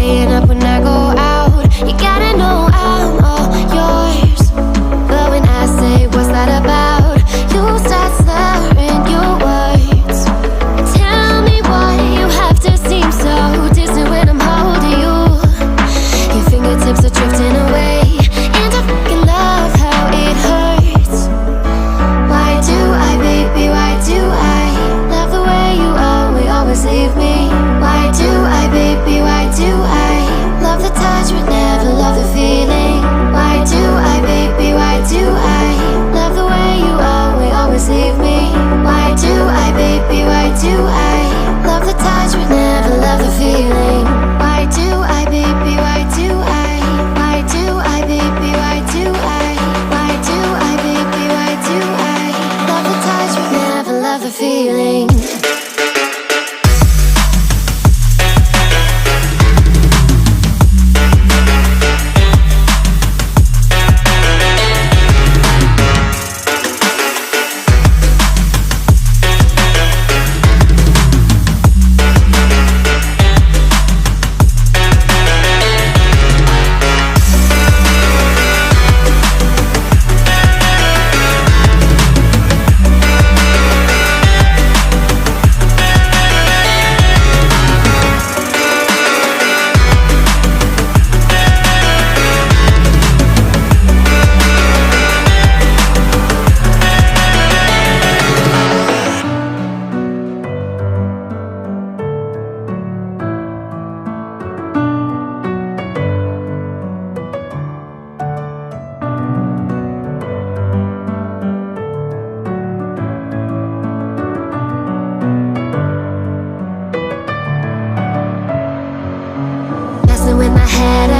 staying up when I go out. You gotta know I'm all yours. But when I say what's that about, you start slurring your words. Tell me why you have to seem so distant when I'm holding you. Your fingertips are drifting away, and I fucking love how it hurts. Why do I, baby, why do I love the way you always leave me? Why do I, baby, why do I love the touch but never love the feeling? Why do I, baby, why do I love the way you always leave me? Why do I, baby, why do I love the touch but never love the feeling? Why do I, baby, why do I? Why do I, baby, why do I? Why do I, baby, why do I love the touch but never love the feeling? With my head